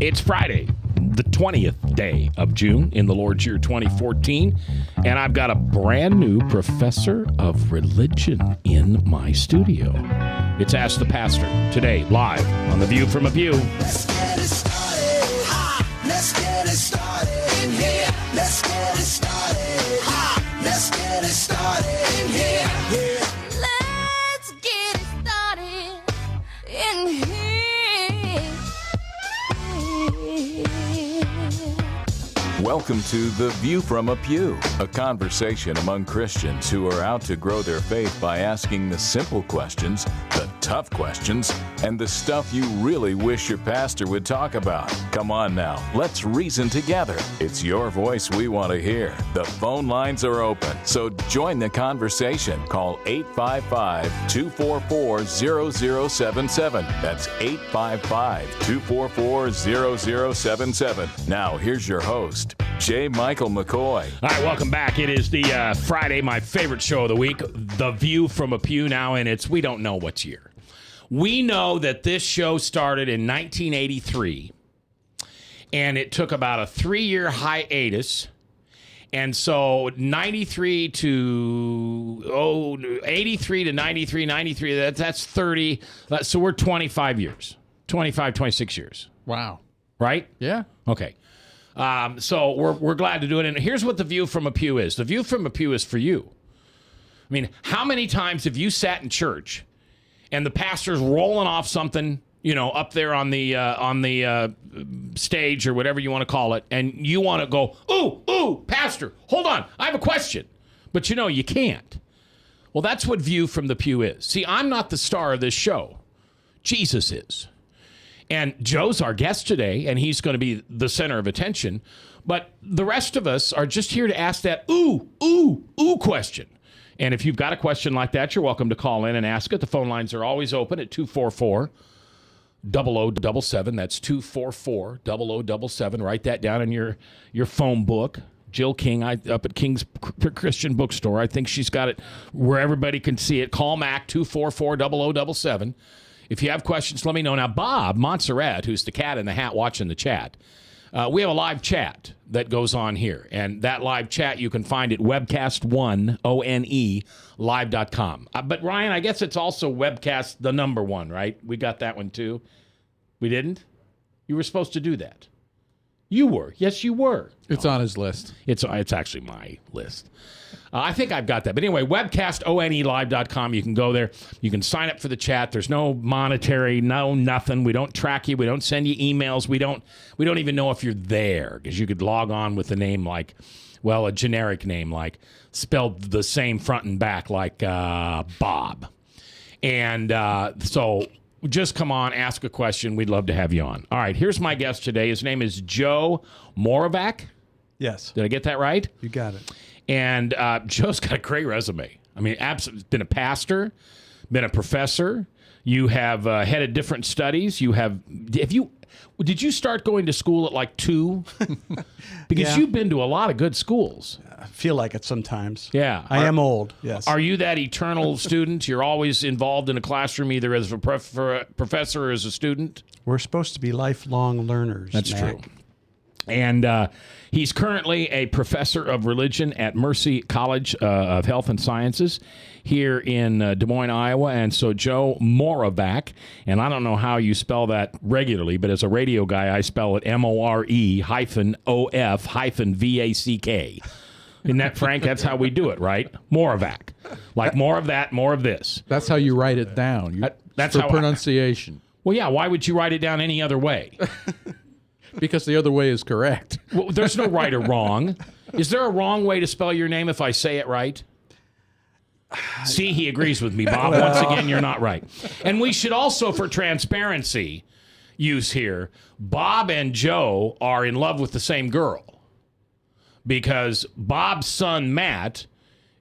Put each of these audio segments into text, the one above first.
It's Friday, the 20th day of June in the Lord's year 2014, and I've got a brand new professor of religion in my studio. It's Ask the Pastor, today, live on The View from a Pew. Let's get it started. Ha! Let's get it started in here. Let's get it started. Ha! Let's get it started in here. Yeah. Let's get it started in here. Welcome to The View from a Pew, a conversation among Christians who are out to grow their faith by asking the simple questions, the tough questions, and the stuff you really wish your pastor would talk about. Come on now, let's reason together. It's your voice we want to hear. The phone lines are open, so join the conversation. Call 855-244-0077. That's 855-244-0077. Now, here's your host, J. Michael McCoy. All right, welcome back. It is the Friday, my favorite show of the week, The View from a Pew now, and it's we don't know what's year. We know that this show started in 1983, and it took about a 3-year hiatus. And so 83 to 93, that's 30. So we're 25 years, 26 years. Wow. Right? Yeah. Okay. So we're glad to do it. And here's what The View from a Pew is. The View from a Pew is for you. I mean, how many times have you sat in church and the pastor's rolling off something, you know, up there on the stage or whatever you want to call it, and you want to go, ooh, pastor, hold on, I have a question. But you know, you can't. Well, that's what View from the Pew is. See, I'm not the star of this show. Jesus is. And Joe's our guest today, and he's going to be the center of attention. But the rest of us are just here to ask that ooh question. And if you've got a question like that, you're welcome to call in and ask it. The phone lines are always open at 244-0077. That's 244-0077. Write that down in your phone book. Jill King up at King's Christian Bookstore. I think she's got it where everybody can see it. Call Mac 244-0077. If you have questions, let me know. Now, Bob Montserrat, who's the cat in the hat watching the chat, we have a live chat that goes on here. And that live chat you can find at webcast1, live.com. But, Ryan, I guess it's also webcast the number 1, right? We got that one, too. We didn't? You were supposed to do that. You were. Yes, you were. It's on his list. It's actually my list. I think I've got that. But anyway, webcast1live.com. You can go there. You can sign up for the chat. There's no monetary, no nothing. We don't track you. We don't send you emails. We don't even know if you're there because you could log on with a name like, well, a generic name like spelled the same front and back like Bob. And so just come on, ask a question. We'd love to have you on. All right, here's my guest today. His name is Joe Moravec. Yes. Did I get that right? You got it. And Joe's got a great resume. I mean, absolutely, been a pastor, been a professor. You have headed different studies. Did you start going to school at like 2? Because Yeah. you've been to a lot of good schools. I feel like it sometimes. Yeah. I am old, yes. Are you that eternal student? You're always involved in a classroom, either as a professor or as a student? We're supposed to be lifelong learners. That's Mac. true. And he's currently a professor of religion at Mercy College of Health and Sciences here in Des Moines, Iowa. And so Joe Moravec, and I don't know how you spell that regularly, but as a radio guy, I spell it MORE-OF-VACK. Isn't that, Frank? That's how we do it, right? Moravec. Like more of that, more of this. That's how you write it down. That's for how pronunciation. Well, yeah, why would you write it down any other way? Because the other way is correct. Well, there's no right or wrong. Is there a wrong way to spell your name if I say it right? See, he agrees with me, Bob. Once again, you're not right. And we should also, for transparency use here, Bob and Joe are in love with the same girl. Because Bob's son, Matt,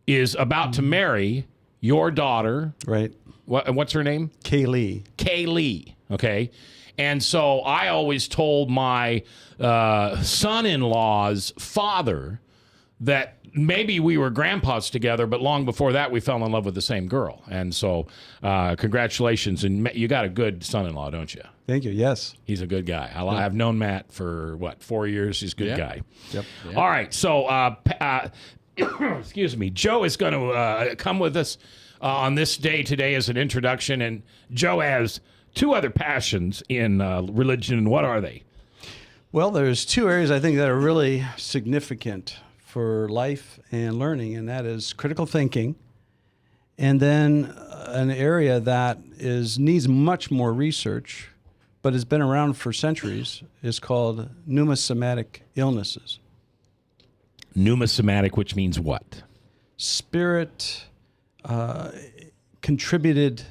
is about to marry your daughter. Right. What's her name? Kaylee. Kaylee, okay? And so I always told my son-in-law's father that maybe we were grandpas together, but long before that, we fell in love with the same girl. And so, congratulations. And you got a good son-in-law, don't you? Thank you. Yes. He's a good guy. I've known Matt for, 4 years? He's a good Yeah. guy. Yep. All right. So, excuse me. Joe is going to come with us on this day today as an introduction. And Joe has two other passions in religion. What are they? Well, there's two areas I think that are really significant for life and learning, and that is critical thinking, and then an area that needs much more research, but has been around for centuries, is called pneumosomatic illnesses. Pneumosomatic, which means what? Spirit contributed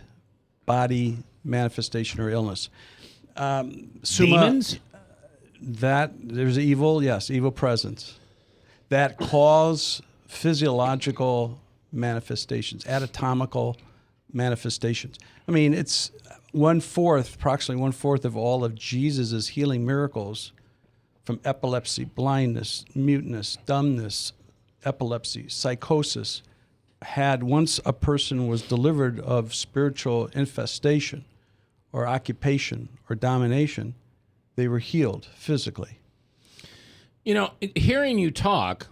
body manifestation or illness. Demons? That there's evil, yes, evil presence that cause physiological manifestations, anatomical manifestations. I mean, it's approximately 1/4 of all of Jesus's healing miracles, from epilepsy, blindness, muteness, dumbness, epilepsy, psychosis, had once a person was delivered of spiritual infestation or occupation or domination, they were healed physically. You know, hearing you talk,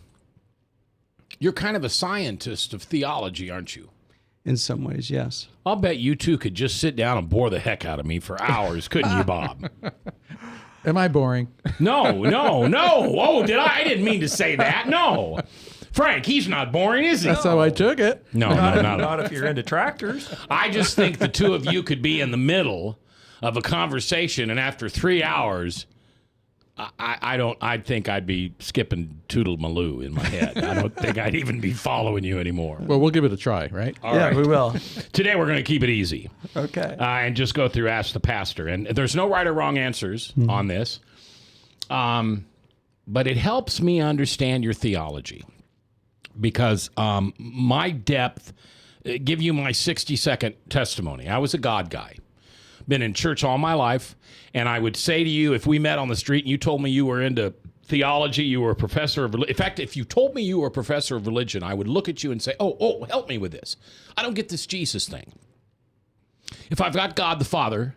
you're kind of a scientist of theology, aren't you? In some ways, yes. I'll bet you two could just sit down and bore the heck out of me for hours, couldn't you, Bob? Am I boring? No. Oh, did I? I didn't mean to say that. No. Frank, he's not boring, is he? That's how I took it. No, not Not if you're into tractors. I just think the two of you could be in the middle of a conversation, and after 3 hours, I think I'd be skipping Toodle Maloo in my head. I don't think I'd even be following you anymore. Well, we'll give it a try, right? All right. We will. Today we're going to keep it easy. Okay. And just go through Ask the Pastor. And there's no right or wrong answers on this. But it helps me understand your theology. Because my depth, give you my 60-second testimony. I was a God guy. Been in church all my life, and I would say to you, if we met on the street and you told me you were into theology, you were a professor of religion. In fact, if you told me you were a professor of religion, I would look at you and say, oh, help me with this. I don't get this Jesus thing. If I've got God the Father,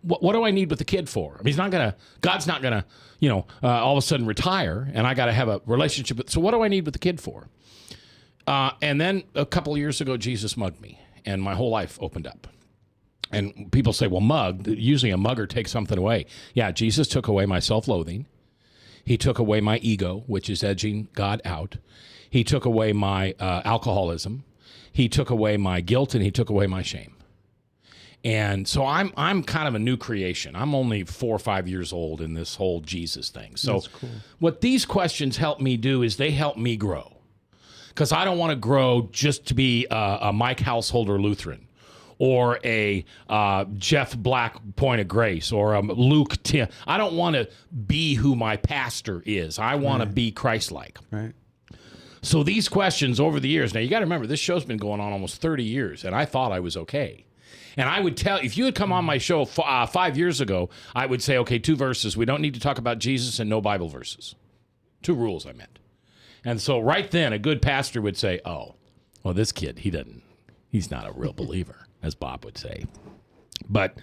what do I need with the kid for? I mean, God's not gonna, all of a sudden retire, and I got to have a relationship with. So what do I need with the kid for? And then a couple of years ago, Jesus mugged me, and my whole life opened up. And people say, well, mugged. Usually a mugger takes something away. Yeah, Jesus took away my self-loathing. He took away my ego, which is edging God out. He took away my alcoholism. He took away my guilt, and he took away my shame. And so I'm kind of a new creation. I'm only 4 or 5 years old in this whole Jesus thing. So what these questions help me do is they help me grow. Because I don't want to grow just to be a Mike Householder Lutheran, or a Jeff Black Point of Grace, or a Luke Tim. I don't want to be who my pastor is. I want to be Christ-like. Right. So these questions over the years, now you got to remember, this show's been going on almost 30 years, and I thought I was okay. And I would tell, if you had come on my show 5 years ago, I would say, okay, 2 verses. We don't need to talk about Jesus, and no Bible verses. 2 rules, I meant. And so right then, a good pastor would say, oh, well, this kid, he's not a real believer, as Bob would say. But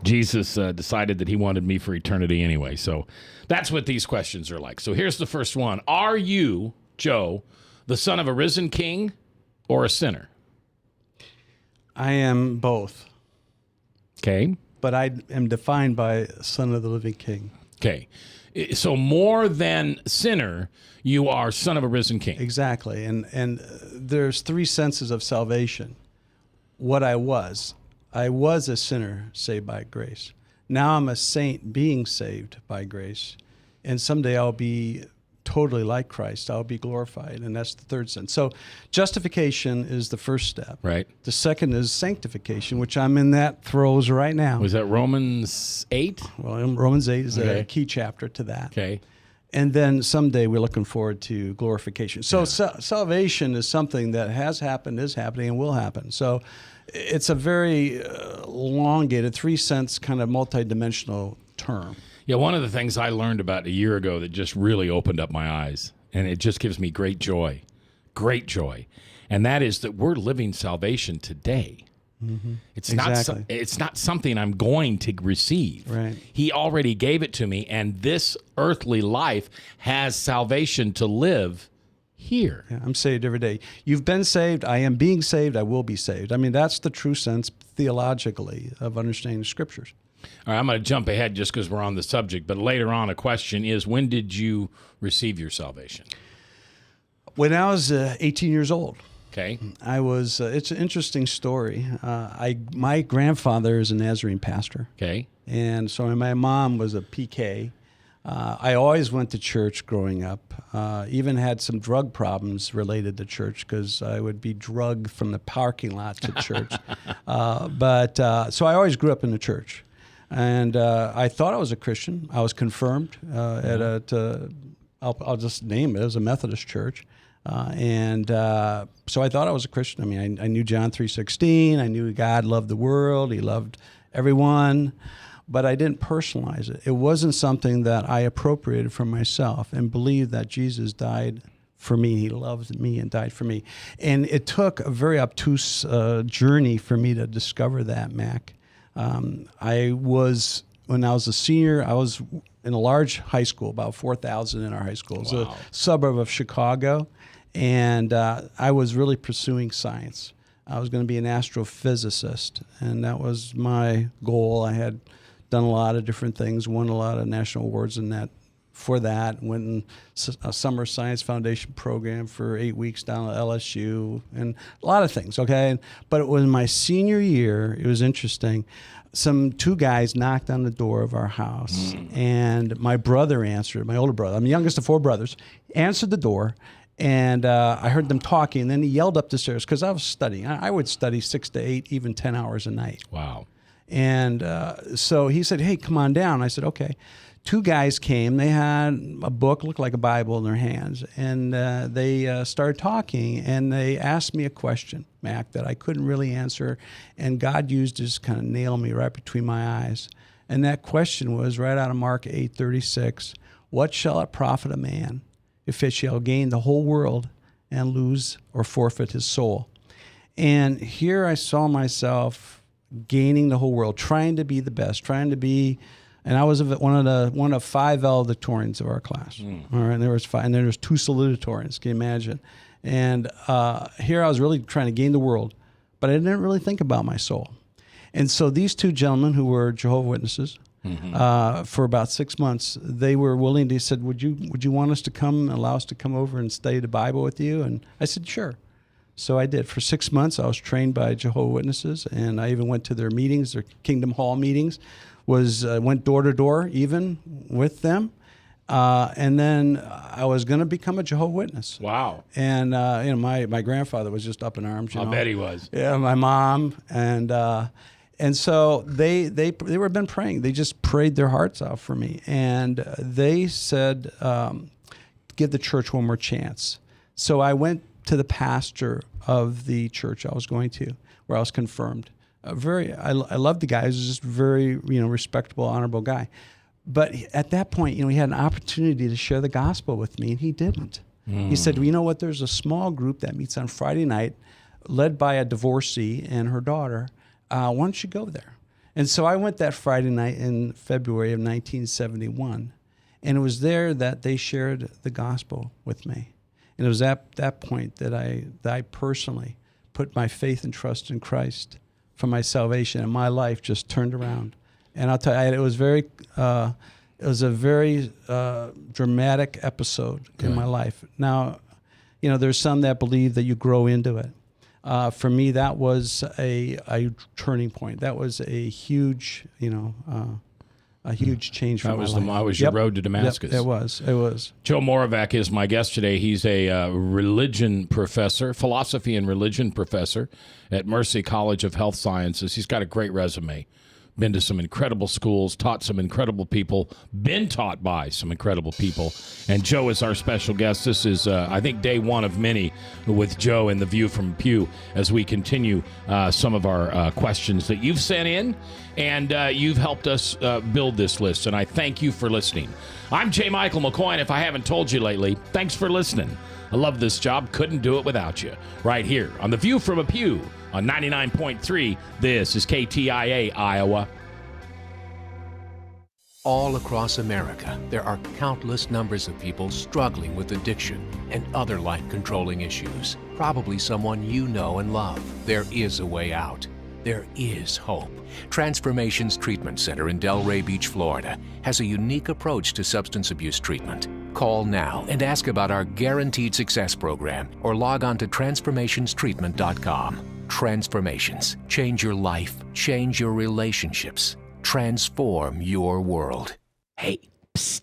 Jesus decided that he wanted me for eternity anyway. So that's what these questions are like. So here's the first one. Are you, Joe, the son of a risen king or a sinner? I am both, Okay. but I am defined by Son of the Living King. Okay. So more than sinner, you are son of a risen king. Exactly. And there's 3 senses of salvation. What I was a sinner saved by grace. Now I'm a saint being saved by grace. And someday I'll be totally like Christ. I'll be glorified. And that's the 3rd sense. So justification is the first step. Right. The second is sanctification, which I'm in that throes right now. Was that Romans 8? Well, Romans 8 is Okay. a key chapter to that. Okay. And then someday we're looking forward to glorification. So salvation is something that has happened, is happening, and will happen. So it's a very elongated, 3-sense kind of multidimensional term. Yeah, one of the things I learned about a year ago that just really opened up my eyes and it just gives me great joy. Great joy. And that is that we're living salvation today. It's Exactly. it's not something I'm going to receive. Right. He already gave it to me, and this earthly life has salvation to live here. Yeah, I'm saved every day. You've been saved. I am being saved. I will be saved. I mean, that's the true sense theologically of understanding the Scriptures. All right, I'm going to jump ahead just because we're on the subject, but later on a question is, when did you receive your salvation? When I was 18 years old, Okay. I was. It's an interesting story. My grandfather is a Nazarene pastor, Okay. and so my mom was a PK. I always went to church growing up. Even had some drug problems related to church because I would be drugged from the parking lot to church. So I always grew up in the church, and I thought I was a Christian. I was confirmed I'll just name it. It was a Methodist church. So I thought I was a Christian. I mean, I knew John 3:16. I knew God loved the world. He loved everyone. But I didn't personalize it. It wasn't something that I appropriated for myself and believed that Jesus died for me. He loved me and died for me. And it took a very obtuse journey for me to discover that, Mac. When I was a senior, I was in a large high school, about 4,000 in our high school. It's a suburb of Chicago. And I was really pursuing science. I was going to be an astrophysicist, and that was my goal. I had done a lot of different things, won a lot of national awards in that. For that, went in a summer science foundation program for 8 weeks down at LSU, and a lot of things. Okay, but it was my senior year. It was interesting. Two guys knocked on the door of our house, and my brother answered. My older brother, I'm the youngest of four brothers, answered the door. And I heard them talking, and then he yelled up the stairs because I was studying. I would study 6 to 8, even 10 hours a night. Wow. And so he said, "Hey, come on down." I said, "Okay." Two guys came. They had a book, looked like a Bible, in their hands. And they started talking, and they asked me a question, Mac, that I couldn't really answer. And God used to just kind of nail me right between my eyes. And that question was right out of Mark 8:36. What shall it profit a man if it shall gain the whole world and lose or forfeit his soul? And here I saw myself gaining the whole world, trying to be the best, trying to be, and I was one of 5 valedictorians of our class. All right, and there was 5, and then there was 2 salutatorians. Can you imagine? And here I was really trying to gain the world, but I didn't really think about my soul. And so these 2 gentlemen who were Jehovah's Witnesses, for about 6 months, they were willing. They said, "Would you want us to come, allow us to come over and study the Bible with you?" And I said, "Sure." So I did. For 6 months, I was trained by Jehovah's Witnesses, and I even went to their meetings, their Kingdom Hall meetings. Went door to door even with them, and then I was going to become a Jehovah's Witness. Wow. And my grandfather was just up in arms. I bet he was. Yeah, my mom and so they were been praying. They just prayed their hearts out for me, and they said, "Give the church one more chance." So I went to the pastor of the church I was going to, where I was confirmed. I loved the guy. He was just very respectable, honorable guy. But at that point, he had an opportunity to share the gospel with me, and he didn't. He said, "Well, you know what? There's a small group that meets on Friday night, led by a divorcee and her daughter. Why don't you go there?" And so I went that Friday night in February of 1971, and it was there that they shared the gospel with me. And it was at that point that I personally put my faith and trust in Christ for my salvation, and my life just turned around. And I'll tell you, it was a very dramatic episode in my life. Now, there's some that believe that you grow into it. For me, that was a turning point. That was a huge, change for my life. That was your road to Damascus. Yep, it was. Joe Moravec is my guest today. He's a religion professor, philosophy and religion professor at Mercy College of Health Sciences. He's got a great resume. been to some incredible schools, taught some incredible people, been taught by some incredible people. And Joe is our special guest. This is, I think, day one of many with Joe and The View from Pew as we continue some of our questions that you've sent in, and you've helped us build this list. And I thank you for listening. I'm J. Michael McCoy, and if I haven't told you lately, thanks for listening. I love this job. Couldn't do it without you. Right here on The View from a Pew on 99.3. This is KTIA, Iowa. All across America, there are countless numbers of people struggling with addiction and other life-controlling issues. Probably someone you know and love. There is a way out. There is hope. Transformations Treatment Center in Delray Beach, Florida, has a unique approach to substance abuse treatment. Call now and ask about our Guaranteed Success program or log on to transformationstreatment.com. Transformations. Change your life. Change your relationships. Transform your world. Hey, psst.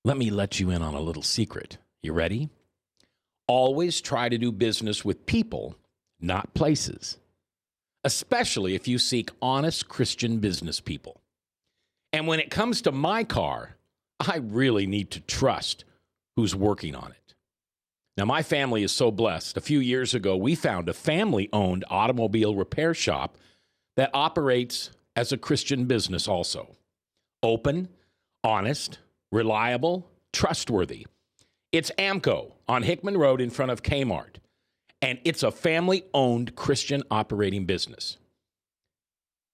Let me let you in on a little secret. You ready? Always try to do business with people, not places. Especially if you seek honest Christian business people. And when it comes to my car, I really need to trust who's working on it. Now, my family is so blessed. A few years ago, we found a family-owned automobile repair shop that operates as a Christian business also. Open, honest, reliable, trustworthy. It's AMCO on Hickman Road in front of Kmart. And it's a family-owned Christian operating business.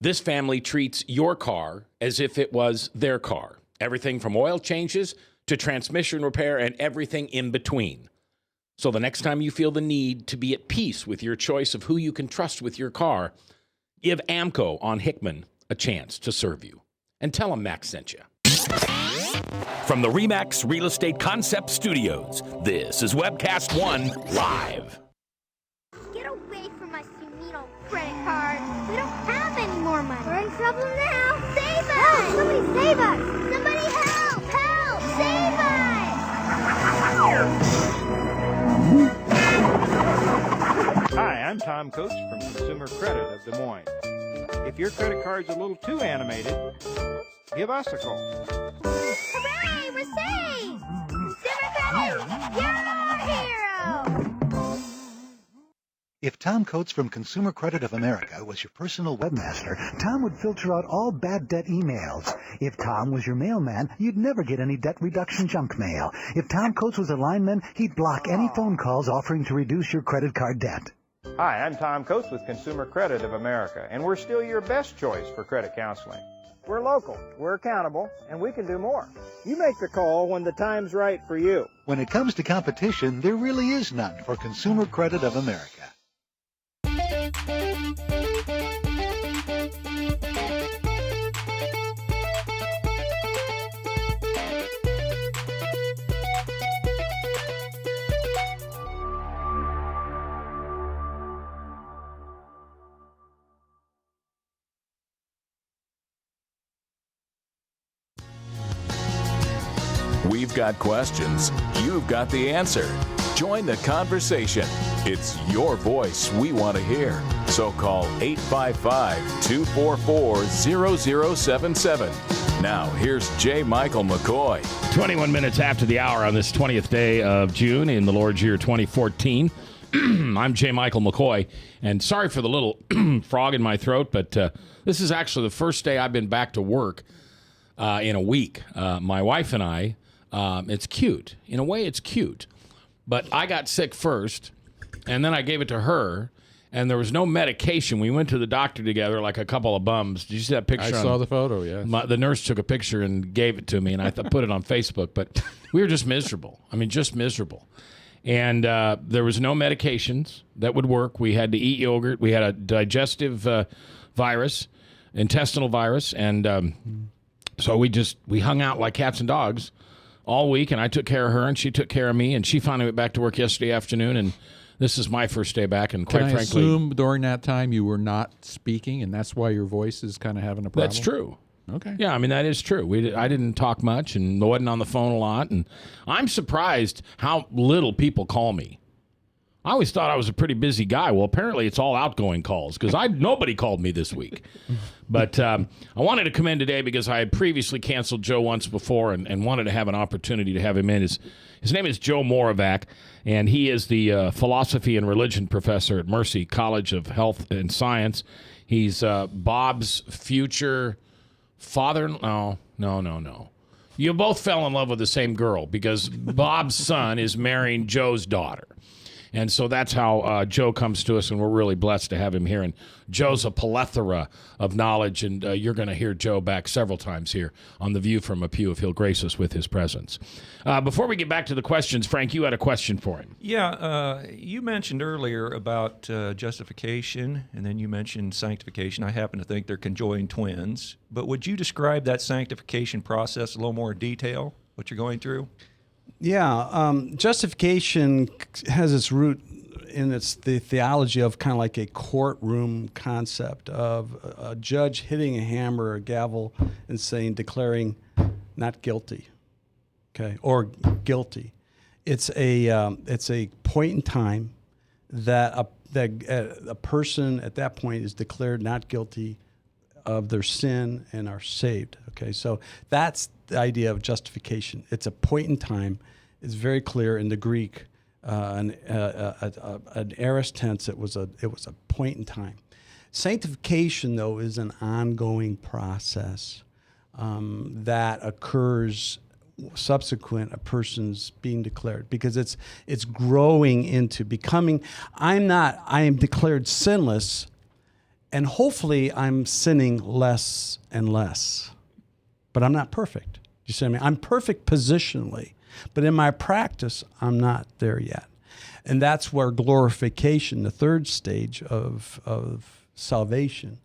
This family treats your car as if it was their car. Everything from oil changes to transmission repair and everything in between. So the next time you feel the need to be at peace with your choice of who you can trust with your car, give AMCO on Hickman a chance to serve you. And tell them Max sent you. From the RE/MAX Real Estate Concept Studios, this is Webcast One Live. Get away from us, you mean old credit card. We don't have any more money. We're in trouble now. Save us! Help! Somebody save us! Somebody help! Help! Save us! Hi, I'm Tom Coates from Consumer Credit of Des Moines. If your credit card's a little too animated, give us a call. Hooray! We're saved! Consumer Credit! You're our hero! If Tom Coates from Consumer Credit of America was your personal webmaster, Tom would filter out all bad debt emails. If Tom was your mailman, you'd never get any debt reduction junk mail. If Tom Coates was a lineman, he'd block any phone calls offering to reduce your credit card debt. Hi, I'm Tom Coates with Consumer Credit of America, and we're still your best choice for credit counseling. We're local, we're accountable, and we can do more. You make the call when the time's right for you. When it comes to competition, there really is none for Consumer Credit of America. We've got questions. You've got the answer. Join the conversation. It's your voice we want to hear. So call 855-244-0077. Now, here's J. Michael McCoy. 21 minutes after the hour on this 20th day of June in the Lord's year 2014. I'm J. Michael McCoy, and sorry for the little frog in my throat, but this is actually the first day I've been back to work in a week. My wife and I, it's cute. In a way, it's cute. But I got sick first, and then I gave it to her, and there was no medication. We went to the doctor together like a couple of bums. Did you see that picture? I saw the photo, yes. The nurse took a picture and gave it to me, and I put it on Facebook. But we were just miserable. I mean, just miserable. And there was no medications that would work. We had to eat yogurt. We had a digestive virus, intestinal virus, and so we hung out like cats and dogs all week, and I took care of her, and she took care of me, and she finally went back to work yesterday afternoon, and this is my first day back, and quite Can I frankly... assume during that time you were not speaking, and that's why your voice is kind of having a problem? That's true. Okay. Yeah, I mean, that is true. I didn't talk much and wasn't on the phone a lot, and I'm surprised how little people call me. I always thought I was a pretty busy guy. Well, apparently it's all outgoing calls because nobody called me this week. But I wanted to come in today because I had previously canceled Joe once before and wanted to have an opportunity to have him in. His name is Joe Moravec, and he is the philosophy and religion professor at Mercy College of Health and Science. He's Bob's future father. No. You both fell in love with the same girl because Bob's son is marrying Joe's daughter. And so that's how Joe comes to us, and we're really blessed to have him here. And Joe's a plethora of knowledge, and you're going to hear Joe back several times here on The View from a Pew if he'll grace us with his presence. Before we get back to the questions, Frank, you had a question for him. Yeah, you mentioned earlier about justification, and then you mentioned sanctification. I happen to think they're conjoined twins. But would you describe that sanctification process in a little more detail, what you're going through? Yeah, justification has its root in the theology of kind of like a courtroom concept of a judge hitting a hammer or a gavel and declaring not guilty, okay, or guilty. It's a point in time that a person at that point is declared not guilty of their sin and are saved. Okay, so that's the idea of justification. It's a point in time. It's very clear in the Greek, an aorist tense. It was a point in time. Sanctification, though, is an ongoing process that occurs subsequent a person's being declared, because it's growing into becoming. I am declared sinless, and hopefully I'm sinning less and less. But I'm not perfect. You see what I mean? I'm perfect positionally, but in my practice, I'm not there yet. And that's where glorification, the third stage of salvation,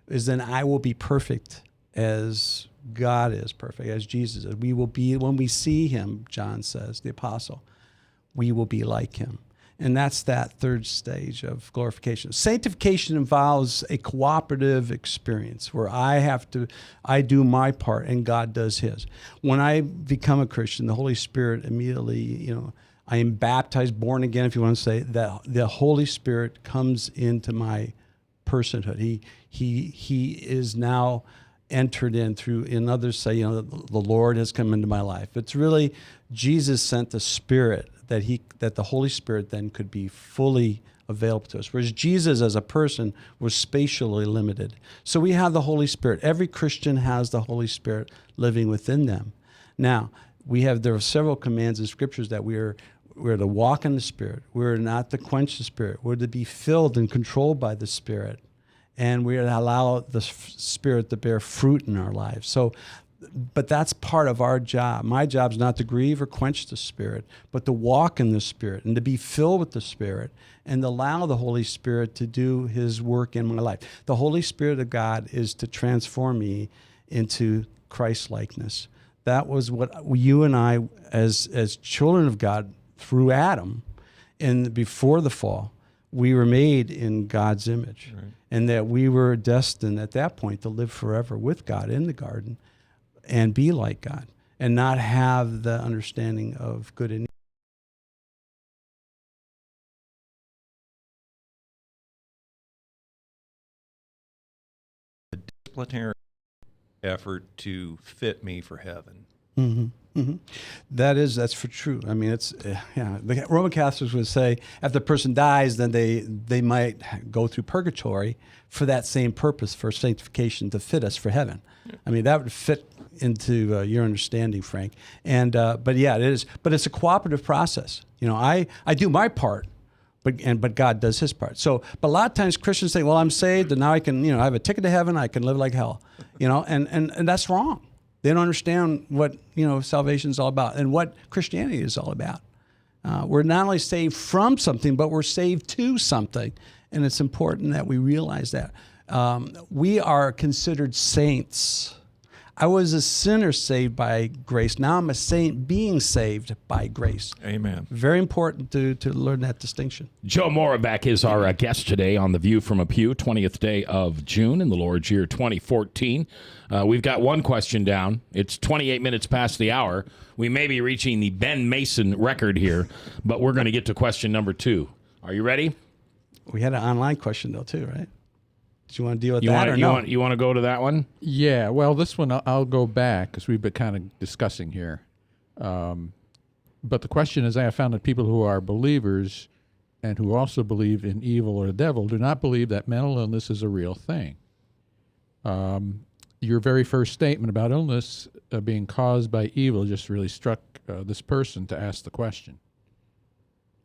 is then I will be perfect as God is perfect, as Jesus is. We will be, when we see him, John says, the apostle, we will be like him. And that's that third stage of glorification. Sanctification involves a cooperative experience where I do my part and God does his. When I become a Christian, the Holy Spirit immediately, I am baptized, born again, if you want to say, that the Holy Spirit comes into my personhood. He is now entered in through, and others say, the Lord has come into my life. It's really Jesus sent the Spirit that the Holy Spirit then could be fully available to us. Whereas Jesus as a person was spatially limited. So we have the Holy Spirit. Every Christian has the Holy Spirit living within them. Now, there are several commands in scriptures that we're to walk in the Spirit. We're not to quench the Spirit. We're to be filled and controlled by the Spirit. And we're to allow the Spirit to bear fruit in our lives. But that's part of our job. My job is not to grieve or quench the Spirit, but to walk in the Spirit and to be filled with the Spirit and allow the Holy Spirit to do his work in my life. The Holy Spirit of God is to transform me into Christ-likeness. That was what you and I, as children of God, through Adam, and before the fall, we were made in God's image. Right. And that we were destined at that point to live forever with God in the garden and be like God, and not have the understanding of good and evil. The disciplinary effort to fit me for heaven. Mm-hmm. Mm-hmm. That's for true. I mean, it's The Roman Catholics would say if the person dies, then they might go through purgatory for that same purpose, for sanctification, to fit us for heaven. Yeah. I mean, that would fit into your understanding, Frank. And but yeah, it is. But it's a cooperative process. I do my part, but God does his part. So, but a lot of times Christians say, "Well, I'm saved, and now I can, I have a ticket to heaven. I can live like hell," and that's wrong. They don't understand what salvation is all about and what Christianity is all about. We're not only saved from something, but we're saved to something, and it's important that we realize that. We are considered saints. I was a sinner saved by grace. Now I'm a saint being saved by grace. Amen. Very important to learn that distinction. Joe Moravec is our guest today on The View from a Pew, 20th day of June in the Lord's year 2014. We've got one question down. It's 28 minutes past the hour. We may be reaching the Ben Mason record here, but we're going to get to question number 2 Are you ready? We had an online question though too, right? Do you want to deal with that or no? You want to go to that one? Yeah, well, this one I'll go back because we've been kind of discussing here. But the question is, I have found that people who are believers and who also believe in evil or the devil do not believe that mental illness is a real thing. Your very first statement about illness being caused by evil just really struck this person to ask the question.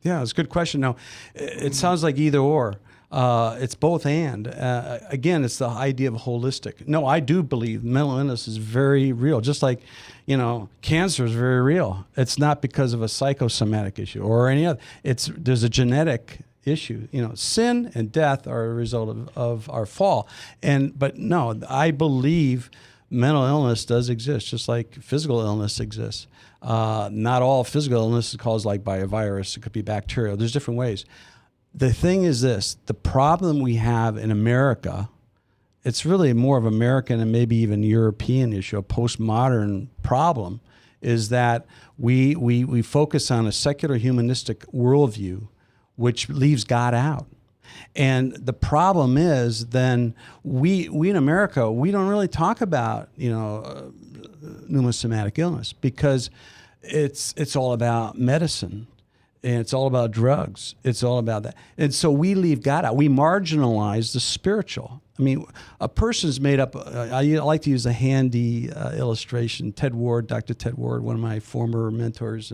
Yeah, it's a good question. Now, it sounds like either or. It's both and. Again, it's the idea of holistic. No, I do believe mental illness is very real. Just like, cancer is very real. It's not because of a psychosomatic issue or any other. There's a genetic issue. Sin and death are a result of our fall. But no, I believe mental illness does exist, just like physical illness exists. Not all physical illness is caused by a virus. It could be bacterial. There's different ways. The thing is this, the problem we have in America, it's really more of American and maybe even European issue, a postmodern problem, is that we focus on a secular humanistic worldview, which leaves God out. And the problem is then we in America, we don't really talk about, pneumosomatic illness because it's all about medicine. And it's all about drugs. It's all about that. And so we leave God out. We marginalize the spiritual. I mean, a person's made up. I like to use a handy illustration. Dr. Ted Ward, one of my former mentors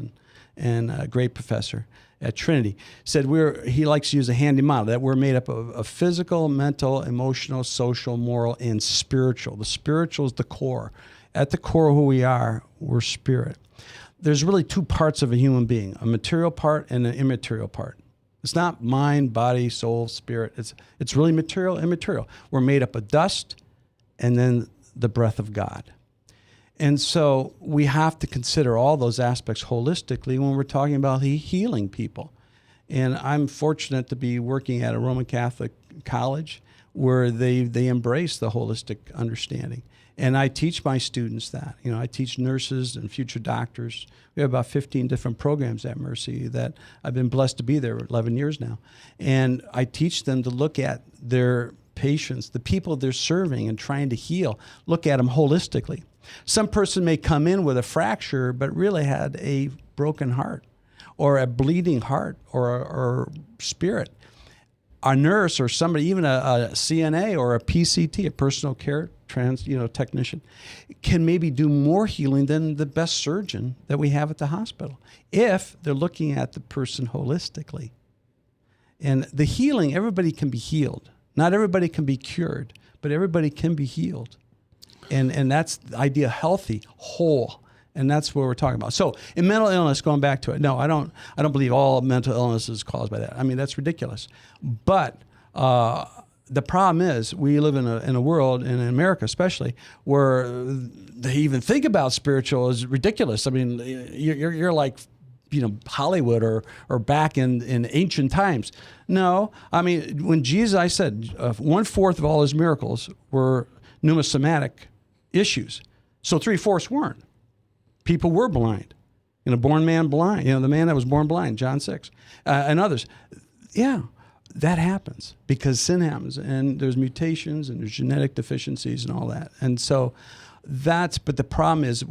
and a great professor at Trinity, said he likes to use a handy model, that we're made up of physical, mental, emotional, social, moral, and spiritual. The spiritual is the core. At the core of who we are, we're spirit. There's really two parts of a human being, a material part and an immaterial part. It's not mind, body, soul, spirit. It's really material, immaterial. We're made up of dust and then the breath of God. And so we have to consider all those aspects holistically when we're talking about healing people. And I'm fortunate to be working at a Roman Catholic college where they embrace the holistic understanding. And I teach my students that. I teach nurses and future doctors. We have about 15 different programs at Mercy that I've been blessed to be there 11 years now. And I teach them to look at their patients, the people they're serving and trying to heal, look at them holistically. Some person may come in with a fracture but really had a broken heart or a bleeding heart or spirit. A nurse or somebody, even a CNA or a PCT, a personal care technician, can maybe do more healing than the best surgeon that we have at the hospital if they're looking at the person holistically. And the healing, everybody can be healed. Not everybody can be cured, but everybody can be healed. And that's the idea, healthy, whole. And that's what we're talking about. So in mental illness, going back to it, no, I don't believe all mental illness is caused by that. I mean, that's ridiculous. But the problem is we live in a world, and in America especially, where they even think about spiritual is ridiculous. I mean, you're like, Hollywood or back in ancient times. No, I mean, when Jesus, I said 1/4 of all his miracles were pneumosomatic issues. So 3/4 weren't. People were blind. Born man blind. The man that was born blind, John 6, and others. Yeah, that happens because sin happens, and there's mutations, and there's genetic deficiencies, and all that. And so but the problem is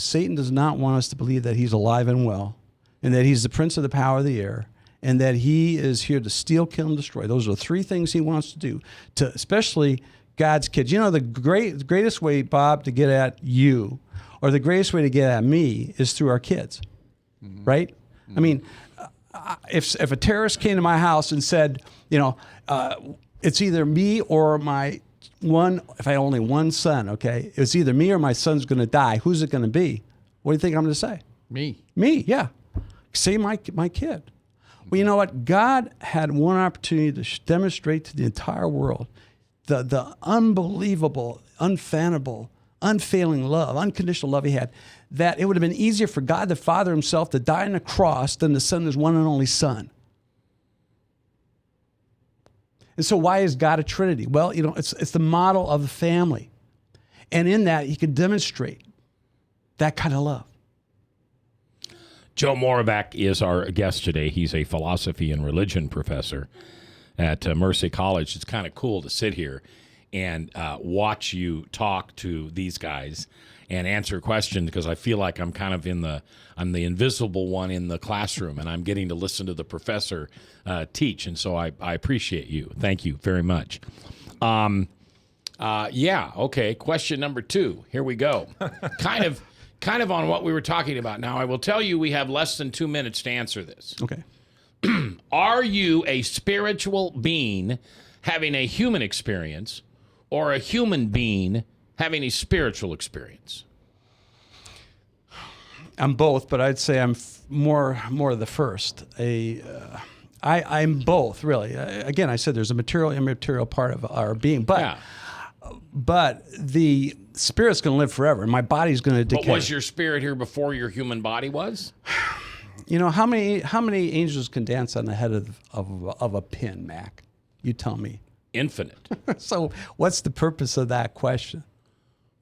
Satan does not want us to believe that he's alive and well, and that he's the prince of the power of the air, and that he is here to steal, kill, and destroy. Those are the three things he wants to do, to especially God's kids. The greatest way, Bob, to get at you, or the greatest way to get at me, is through our kids, right? Mm-hmm. I mean, if a terrorist came to my house and said, it's either me or my if I have only one son, okay, it's either me or my son's going to die. Who's it going to be? What do you think I'm going to say? Me, yeah. Say my kid. Well, you know what? God had one opportunity to demonstrate to the entire world the unbelievable, unfannable, unfailing love, unconditional love he had, that it would have been easier for God the Father himself to die on a cross than to send his one and only Son. And so why is God a Trinity? Well, it's the model of the family. And in that, he could demonstrate that kind of love. Joe Moravec is our guest today. He's a philosophy and religion professor at Mercy College. It's kind of cool to sit here and watch you talk to these guys and answer questions, because I feel like I'm kind of I'm the invisible one in the classroom, and I'm getting to listen to the professor teach. And so I appreciate you. Thank you very much. Okay. Question number 2. Here we go. kind of on what we were talking about. Now, I will tell you, we have less than 2 minutes to answer this. Okay. Are you a spiritual being having a human experience, or a human being having a spiritual experience? I'm both, but I'd say I'm more the first. I'm both, really. Again, I said there's a material, immaterial part of our being, but the spirit's going to live forever, and my body's going to decay. But was your spirit here before your human body was? You know, how many angels can dance on the head of a pin, Mac? You tell me. Infinite. So what's the purpose of that question?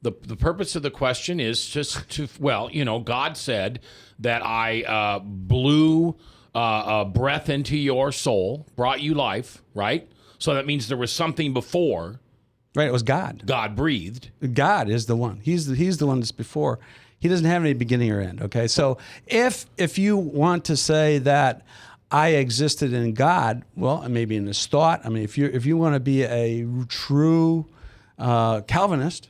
The purpose of the question is just to, God said that I blew a breath into your soul, brought you life, right? So that means there was something before. Right, it was God. God breathed. God is the one. He's the one that's before. He doesn't have any beginning or end, okay? So if you want to say that I existed in God, well, maybe in this thought, I mean, if you want to be a true Calvinist,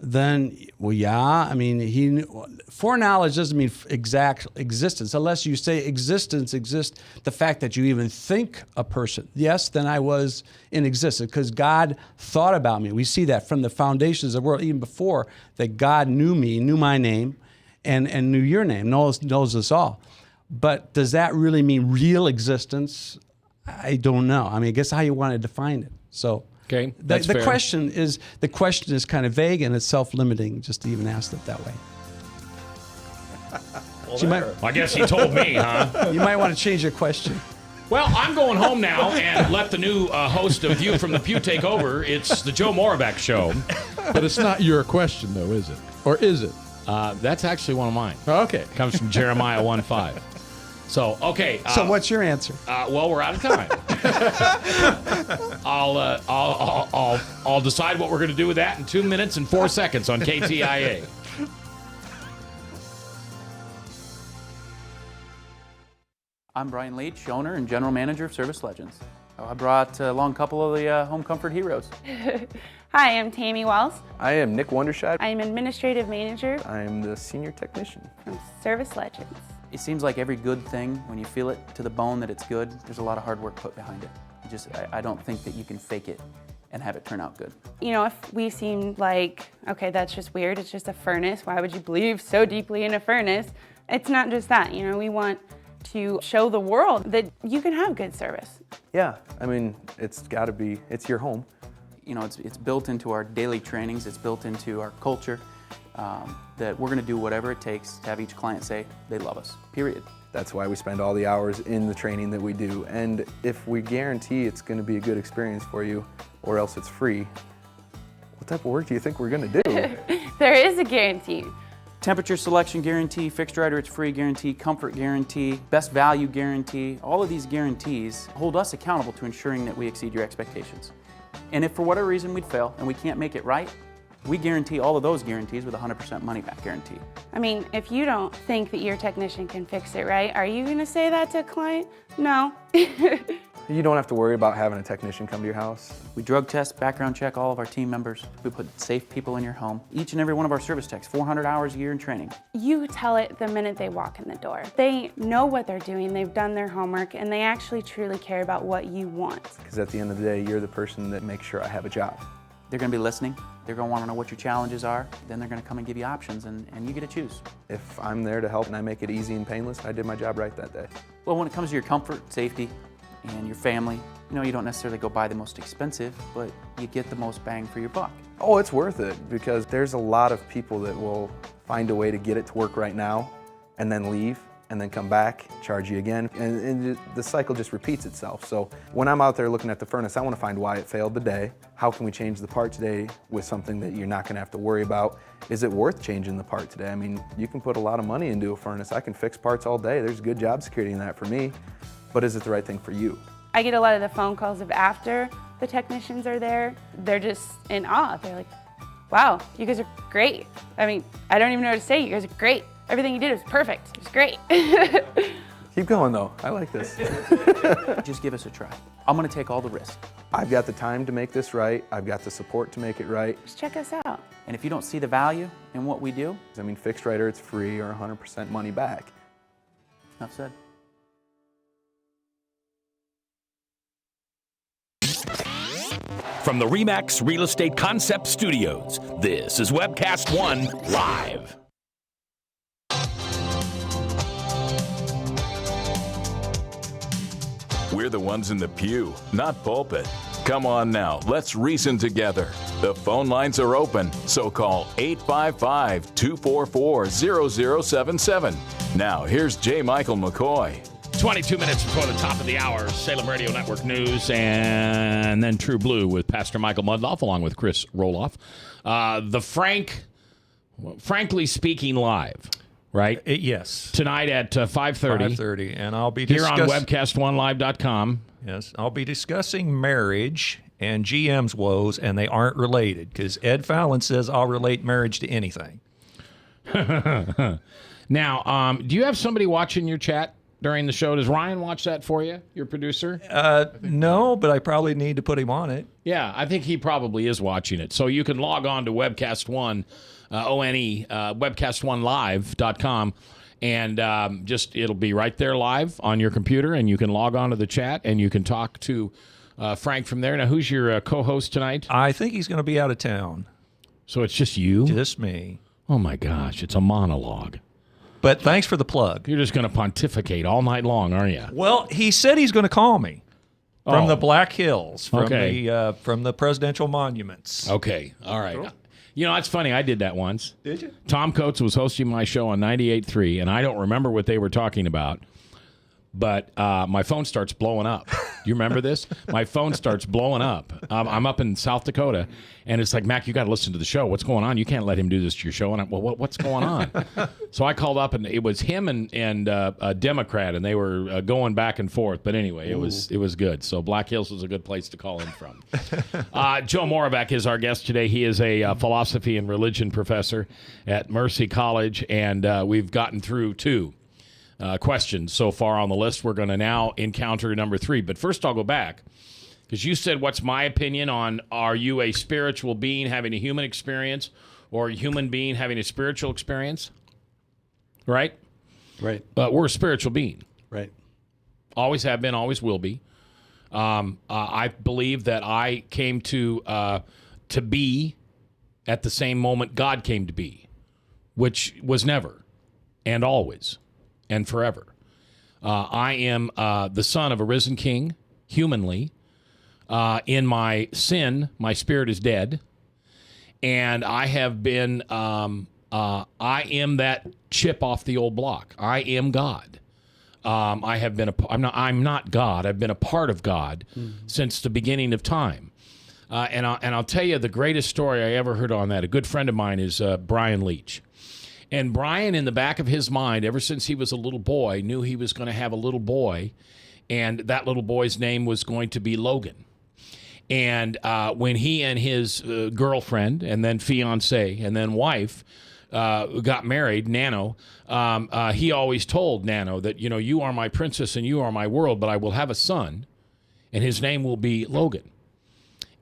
then, well, yeah, I mean, foreknowledge doesn't mean exact existence, unless you say existence exists, the fact that you even think a person. Yes, then I was in existence, because God thought about me. We see that from the foundations of the world, even before that God knew me, knew my name, and knew your name, knows us all. But does that really mean real existence? I don't know. I mean, I guess how you want to define it. So okay, that's fair. The question is kind of vague, and it's self-limiting just to even ask it that way. I guess he told me, huh? You might want to change your question. Well, I'm going home now and let the new host of View from the Pew take over. It's the Joe Moravec Show. But it's not your question, though, is it? Or is it? That's actually one of mine. Okay. It comes from Jeremiah 1:5. So, okay. So what's your answer? Well, we're out of time. I'll decide what we're going to do with that in 2 minutes and 4 seconds on KTIA. I'm Brian Leach, owner and general manager of Service Legends. I brought along a couple of the home comfort heroes. Hi, I'm Tammy Wells. I am Nick Wondershad. I'm administrative manager. I'm the senior technician from Service Legends. It seems like every good thing, when you feel it to the bone that it's good, there's a lot of hard work put behind it. I don't think that you can fake it and have it turn out good. You know, if we seem like, okay, that's just weird, it's just a furnace, why would you believe so deeply in a furnace? It's not just that, you know, we want to show the world that you can have good service. Yeah, I mean, it's your home. You know, it's built into our daily trainings, it's built into our culture, that we're gonna do whatever it takes to have each client say they love us, period. That's why we spend all the hours in the training that we do. And if we guarantee it's gonna be a good experience for you, or else it's free, what type of work do you think we're gonna do? There is a guarantee. Temperature selection guarantee, fixed right or it's free guarantee, comfort guarantee, best value guarantee. All of these guarantees hold us accountable to ensuring that we exceed your expectations. And if for whatever reason we'd fail and we can't make it right, we guarantee all of those guarantees with a 100% money back guarantee. I mean, if you don't think that your technician can fix it right, are you gonna say that to a client? No. You don't have to worry about having a technician come to your house. We drug test, background check all of our team members. We put safe people in your home. Each and every one of our service techs, 400 hours a year in training. You tell it the minute they walk in the door. They know what they're doing, they've done their homework, and they actually truly care about what you want. Because at the end of the day, you're the person that makes sure I have a job. They're gonna be listening. They're gonna wanna know what your challenges are. Then they're gonna come and give you options, and you get to choose. If I'm there to help and I make it easy and painless, I did my job right that day. Well, when it comes to your comfort, safety, and your family, you know, you don't necessarily go buy the most expensive, but you get the most bang for your buck. Oh, it's worth it, because there's a lot of people that will find a way to get it to work right now and then leave, and then come back, charge you again, and the cycle just repeats itself. So when I'm out there looking at the furnace, I want to find why it failed today. How can we change the part today with something that you're not going to have to worry about? Is it worth changing the part today? I mean, you can put a lot of money into a furnace. I can fix parts all day. There's good job security in that for me, but is it the right thing for you? I get a lot of the phone calls of after the technicians are there. They're just in awe. They're like, wow, you guys are great. I mean, I don't even know what to say. You guys are great. Everything you did was perfect. It was great. Keep going though, I like this. Just give us a try. I'm gonna take all the risk. I've got the time to make this right. I've got the support to make it right. Just check us out. And if you don't see the value in what we do, I mean, fixed right or it's free or 100% money back. enough said. From the RE/MAX Real Estate Concept Studios, this is Webcast One Live. We're the ones in the pew, not pulpit. Come on now, let's reason together. The phone lines are open, so call 855-244-0077. Now, here's J. Michael McCoy. 22 minutes before the top of the hour, Salem Radio Network News, and then True Blue with Pastor Michael Mudloff, along with Chris Roloff. The Frankly Speaking Live, right? Yes. Tonight at 5:30. 5:30, and I'll be here on webcast1live.com. Yes, I'll be discussing marriage and GM's woes, and they aren't related, because Ed Fallon says I'll relate marriage to anything. Now, do you have somebody watching your chat during the show? Does Ryan watch that for you, your producer? No, but I probably need to put him on it. Yeah, I think he probably is watching it. So you can log on to Webcast One, webcast1live.com, and it'll be right there live on your computer, and you can log on to the chat, and you can talk to Frank from there. Now, who's your co-host tonight? I think he's going to be out of town. So it's just you? Just me. Oh, my gosh, it's a monologue. But thanks for the plug. You're just going to pontificate all night long, aren't you? Well, he said he's going to call me from the Black Hills, from the presidential monuments. Okay, all right. Cool. You know, it's funny. I did that once. Did you? Tom Coates was hosting my show on 98.3, and I don't remember what they were talking about, but my phone starts blowing up. Do you remember this? My phone starts blowing up. I'm up in South Dakota, and it's like, Mac, you got to listen to the show. What's going on? You can't let him do this to your show. And I'm, well, what's going on? So I called up, and it was him and a Democrat, and they were going back and forth. But anyway, it was good. So Black Hills is a good place to call in from. Joe Moravec is our guest today. He is a philosophy and religion professor at Mercy College, and we've gotten through two questions so far on the list. We're going to now encounter number 3. But first, I'll go back, because you said, what's my opinion on, are you a spiritual being having a human experience, or a human being having a spiritual experience? Right? Right. We're a spiritual being. Right. Always have been, always will be. I believe that I came to be at the same moment God came to be, which was never and always and forever. I am the son of a risen king, humanly. In my sin, my spirit is dead. And I have been, I am that chip off the old block. I am God. I have been, I'm not God. I've been a part of God since the beginning of time. And I'll tell you the greatest story I ever heard on that. A good friend of mine is Brian Leach. And Brian, in the back of his mind, ever since he was a little boy, knew he was going to have a little boy, and that little boy's name was going to be Logan. And when he and his girlfriend, and then fiance, and then wife got married, Nano, he always told Nano that, you know, you are my princess and you are my world, but I will have a son, and his name will be Logan.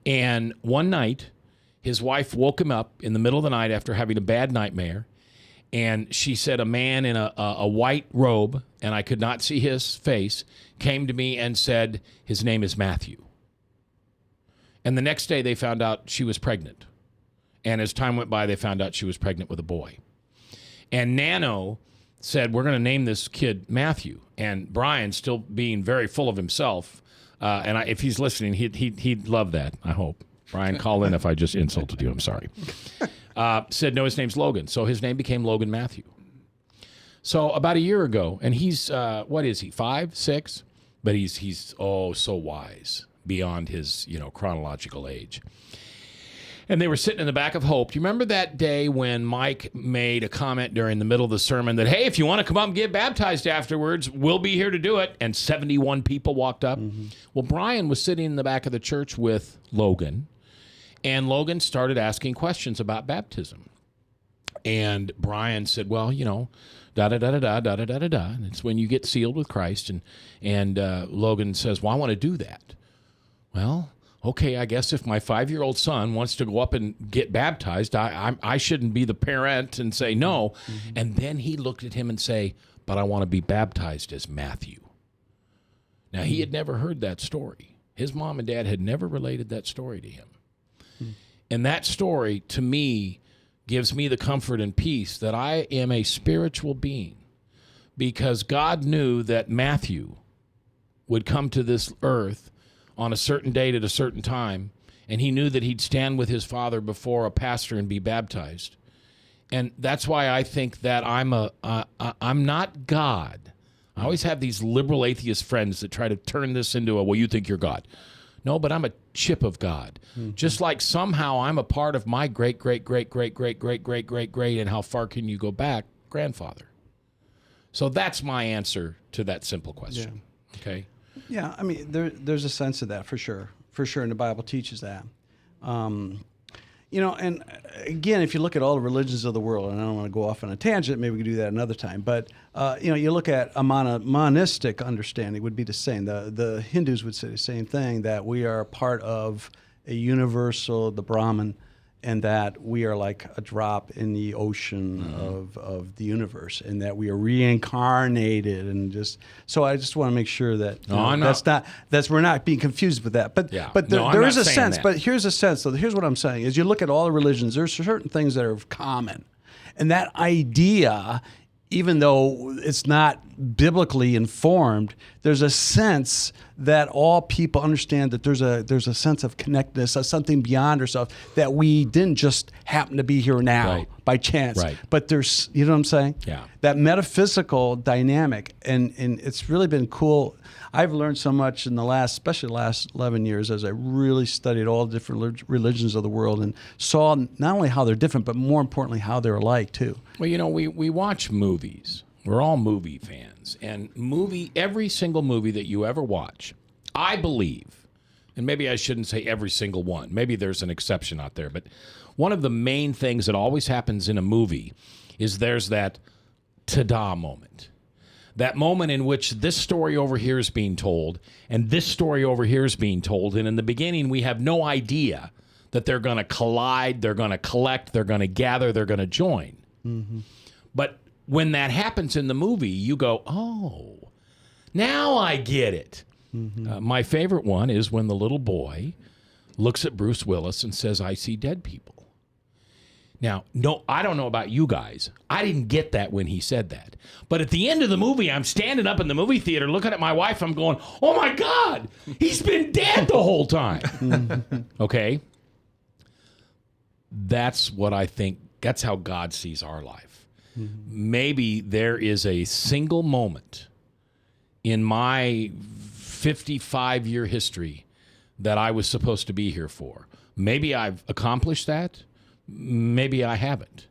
And one night, his wife woke him up in the middle of the night after having a bad nightmare. And she said a man in a white robe, and I could not see his face, came to me and said, his name is Matthew. And the next day they found out she was pregnant. And as time went by, they found out she was pregnant with a boy. And Nano said, we're going to name this kid Matthew. And Brian, still being very full of himself, if he's listening, he'd love that, I hope. Brian, call in if I just insulted you. I'm sorry. Said, no, his name's Logan. So his name became Logan Matthew. So about a year ago, and he's, what is he, 5, 6? But he's so wise beyond his, chronological age. And they were sitting in the back of Hope. Do you remember that day when Mike made a comment during the middle of the sermon that, hey, if you want to come up and get baptized afterwards, we'll be here to do it. And 71 people walked up. Well, Brian was sitting in the back of the church with Logan. And Logan started asking questions about baptism. And Brian said, well, da-da-da-da-da-da-da-da-da. And it's when you get sealed with Christ. And Logan says, well, I want to do that. Well, okay, I guess if my 5-year-old son wants to go up and get baptized, I shouldn't be the parent and say no. And then he looked at him and say, but I want to be baptized as Matthew. Now, he had never heard that story. His mom and dad had never related that story to him. And that story, to me, gives me the comfort and peace that I am a spiritual being because God knew that Matthew would come to this earth on a certain date at a certain time, and he knew that he'd stand with his father before a pastor and be baptized. And that's why I think that I'm not God. I always have these liberal atheist friends that try to turn this into well, you think you're God. No, but I'm a chip of God. Just like somehow I'm a part of my great, and how far can you go back, grandfather. So that's my answer to that simple question. Yeah. Okay? Yeah, I mean, there's a sense of that for sure, and the Bible teaches that. And again, if you look at all the religions of the world, and I don't want to go off on a tangent, maybe we can do that another time, but, you look at a monistic understanding would be the same. The Hindus would say the same thing, that we are part of a universal, the Brahman, and that we are like a drop in the ocean of the universe, and that we are reincarnated, and so I just want to make sure that we're not being confused with that. But there is a sense. But here's a sense. So here's what I'm saying: is you look at all the religions, there's certain things that are common, and that idea, even though it's not biblically informed, there's a sense that all people understand that there's a sense of connectedness, of something beyond ourselves, that we didn't just happen to be here now by chance. Right. But there's, you know what I'm saying? Yeah. That metaphysical dynamic, and it's really been cool. I've learned so much in especially the last 11 years, as I really studied all the different religions of the world and saw not only how they're different, but more importantly, how they're alike too. Well, we watch movies. We're all movie fans. And every single movie that you ever watch, I believe, and maybe I shouldn't say every single one. Maybe there's an exception out there. But one of the main things that always happens in a movie is there's that ta-da moment. That moment in which this story over here is being told and this story over here is being told. And in the beginning, we have no idea that they're going to collide, they're going to collect, they're going to gather, they're going to join. But when that happens in the movie, you go, oh, now I get it. My favorite one is when the little boy looks at Bruce Willis and says, I see dead people. Now, no, I don't know about you guys. I didn't get that when he said that. But at the end of the movie, I'm standing up in the movie theater looking at my wife. I'm going, oh, my God, he's been dead the whole time. Okay? That's what I think. That's how God sees our life. Maybe there is a single moment in my 55-year history that I was supposed to be here for. Maybe I've accomplished that. Maybe I haven't.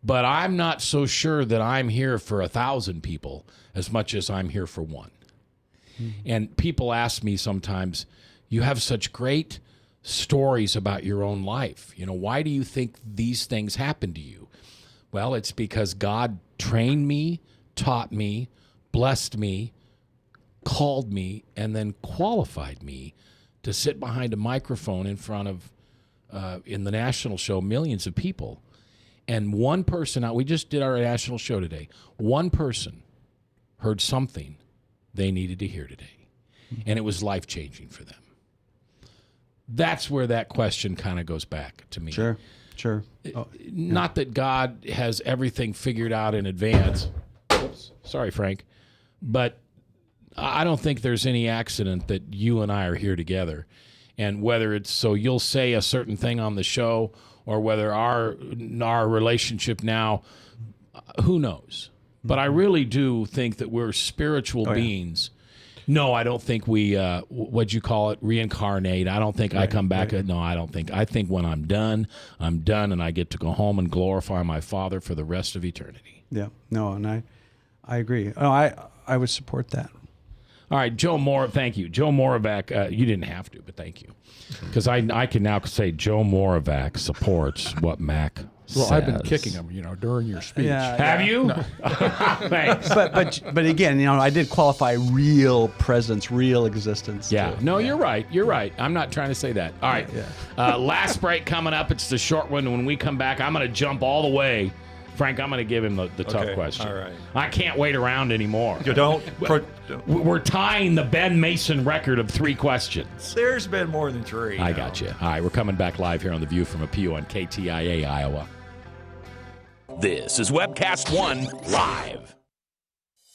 But I'm not so sure that I'm here for 1,000 people as much as I'm here for one. And people ask me sometimes, you have such great stories about your own life. Why do you think these things happen to you? Well, it's because God trained me, taught me, blessed me, called me, and then qualified me to sit behind a microphone in front of, in the national show, millions of people. And one person, we just did our national show today, one person heard something they needed to hear today. And it was life-changing for them. That's where that question kind of goes back to me. Sure. Not that God has everything figured out in advance. Oops, sorry, Frank. But I don't think there's any accident that you and I are here together. And whether it's so you'll say a certain thing on the show or whether our relationship now, who knows? But I really do think that we're spiritual beings. No, I don't think we, what'd you call it, reincarnate. I don't think I come back. No, I don't think. I think when I'm done, and I get to go home and glorify my Father for the rest of eternity. Yeah, no, and I agree. Oh, I would support that. All right, thank you. Joe Moravec, you didn't have to, but thank you. Because I can now say Joe Moravec supports what Mac says. I've been kicking him, during your speech. Have you? No. Thanks. But again, I did qualify real presence, real existence. Yeah. No, you're right. You're right. I'm not trying to say that. All right. Last break coming up. It's the short one. When we come back, I'm going to jump all the way. Frank, I'm going to give him the tough question. All right. I can't wait around anymore. You don't. We're tying the Ben Mason record of 3 questions. There's been more than 3. I got you. All right, we're coming back live here on The View from a Pew on KTIA, Iowa. This is Webcast One Live.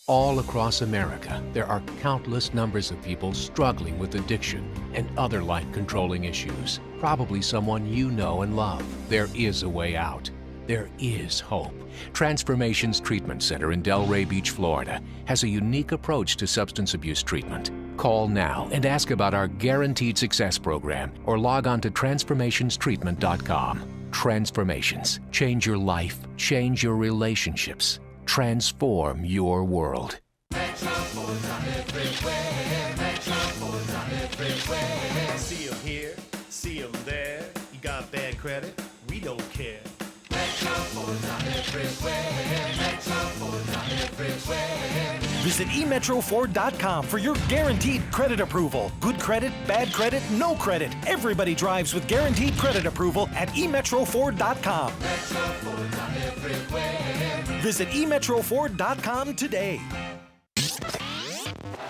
All across America, there are countless numbers of people struggling with addiction and other life-controlling issues. Probably someone you know and love. There is a way out. There is hope. Transformations Treatment Center in Delray Beach, Florida, has a unique approach to substance abuse treatment. Call now and ask about our Guaranteed Success program or log on to transformationstreatment.com. Transformations. Change your life. Change your relationships. Transform your world. See them here, see them there. You got bad credit? We don't care. Visit emetroford.com for your guaranteed credit approval. Good credit, bad credit, no credit. Everybody drives with guaranteed credit approval at emetroford.com. Visit emetroford.com today.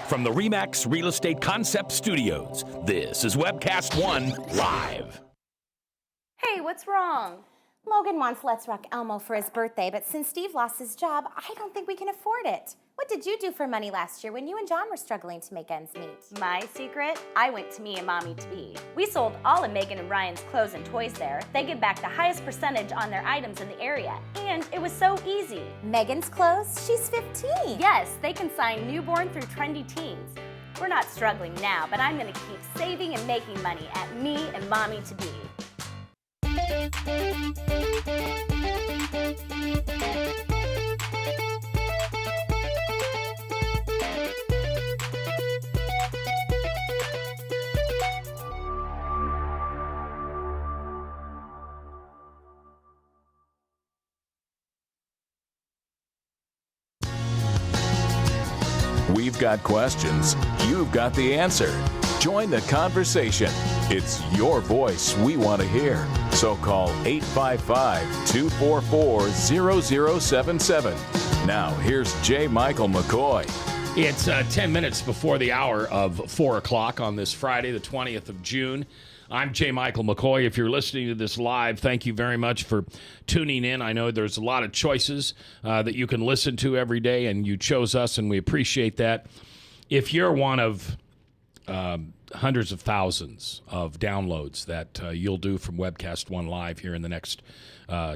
From the RE/MAX Real Estate Concept Studios, this is Webcast One Live. Hey, what's wrong? Logan wants Let's Rock Elmo for his birthday, but since Steve lost his job, I don't think we can afford it. What did you do for money last year when you and John were struggling to make ends meet? My secret? I went to Me and Mommy to Be. We sold all of Megan and Ryan's clothes and toys there. They give back the highest percentage on their items in the area, and it was so easy. Megan's clothes? She's 15. Yes, they can sign newborn through trendy teens. We're not struggling now, but I'm gonna keep saving and making money at Me and Mommy to Be. We've got questions. You've got the answer. Join the conversation. It's your voice we want to hear. So call 855-244-0077. Now, here's J. Michael McCoy. It's 10 minutes before the hour of 4 o'clock on this Friday, the 20th of June. I'm J. Michael McCoy. If you're listening to this live, thank you very much for tuning in. I know there's a lot of choices that you can listen to every day, and you chose us, and we appreciate that. If you're one of hundreds of thousands of downloads that you'll do from Webcast One Live here in the next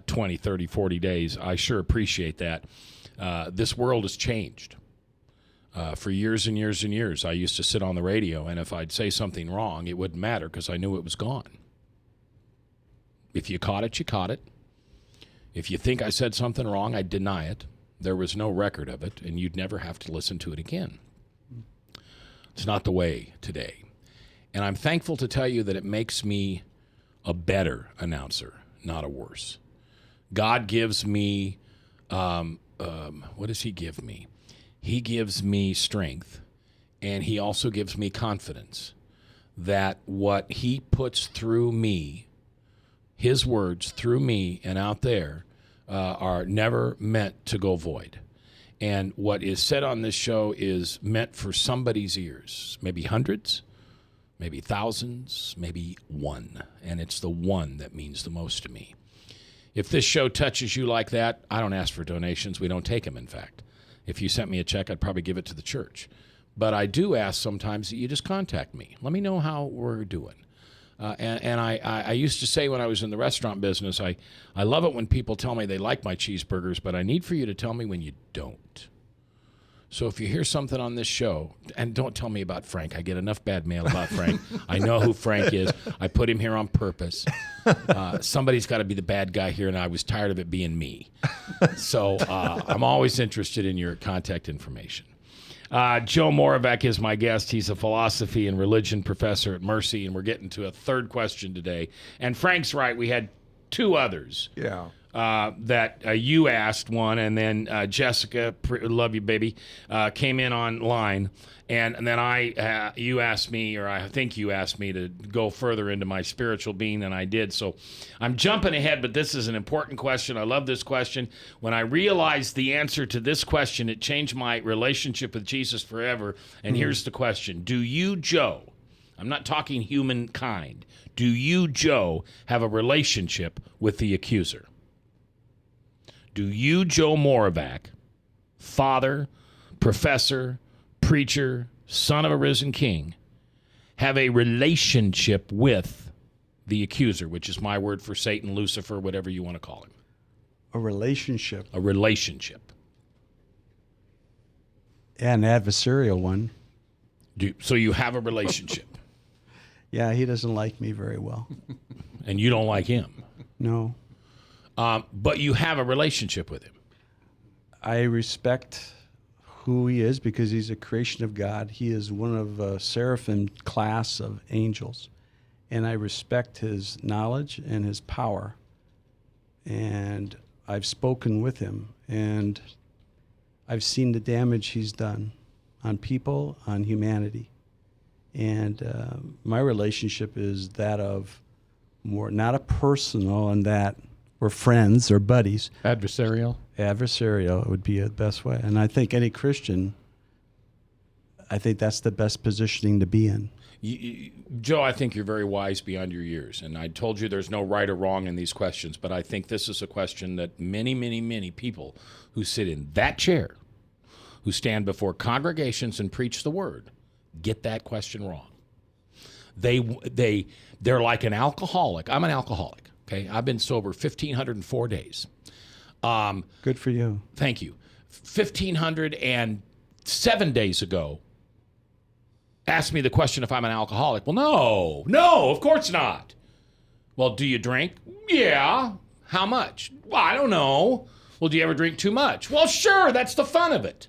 20, 30, 40 days, I sure appreciate that. This world has changed. For years and years and years, I used to sit on the radio, and if I'd say something wrong, it wouldn't matter because I knew it was gone. If you caught it, you caught it. If you think I said something wrong, I'd deny it. There was no record of it, and you'd never have to listen to it again. It's not the way today. And I'm thankful to tell you that it makes me a better announcer, not a worse. God gives me, what does he give me? He gives me strength, and he also gives me confidence that what he puts through me, his words through me and out there, are never meant to go void. And what is said on this show is meant for somebody's ears, maybe hundreds, maybe thousands, maybe one. And it's the one that means the most to me. If this show touches you like that, I don't ask for donations. We don't take them, in fact. If you sent me a check, I'd probably give it to the church. But I do ask sometimes that you just contact me. Let me know how we're doing. And I used to say when I was in the restaurant business, I love it when people tell me they like my cheeseburgers, but I need for you to tell me when you don't. So if you hear something on this show, and don't tell me about Frank. I get enough bad mail about Frank. I know who Frank is. I put him here on purpose. Somebody's got to be the bad guy here, and I was tired of it being me. So I'm always interested in your contact information. Joe Moravec is my guest. He's a philosophy and religion professor at Mercy, and we're getting to a third question today. And Frank's right. We had two others. Yeah. That you asked one, and then Jessica, love you, baby, came in online, and then you asked me, or I think you asked me to go further into my spiritual being, and I did. So I'm jumping ahead, but this is an important question. I love this question. When I realized the answer to this question, it changed my relationship with Jesus forever. And here's the question: do you, Joe? I'm not talking humankind. Do you, Joe, have a relationship with the accuser? Do you, Joe Moravec, father, professor, preacher, son of a risen king, have a relationship with the accuser, which is my word for Satan, Lucifer, whatever you want to call him? A relationship. A relationship. Yeah, an adversarial one. So you have a relationship. Yeah, he doesn't like me very well. And you don't like him? No. But you have a relationship with him. I respect who he is because he's a creation of God. He is one of a seraphim class of angels. And I respect his knowledge and his power. And I've spoken with him. And I've seen the damage he's done on people, on humanity. And my relationship is that of more, not a personal, and that we're friends or buddies. Adversarial? Adversarial would be the best way. And I think any Christian, I think that's the best positioning to be in. Joe, I think you're very wise beyond your years. And I told you there's no right or wrong in these questions, but I think this is a question that many, many, many people who sit in that chair, who stand before congregations and preach the word, get that question wrong. They're like an alcoholic. I'm an alcoholic. Okay, I've been sober 1,504 days. Good for you. Thank you. 1,507 days ago, asked me the question if I'm an alcoholic. Well, no, of course not. Well, do you drink? Yeah. How much? Well, I don't know. Well, do you ever drink too much? Well, sure, that's the fun of it.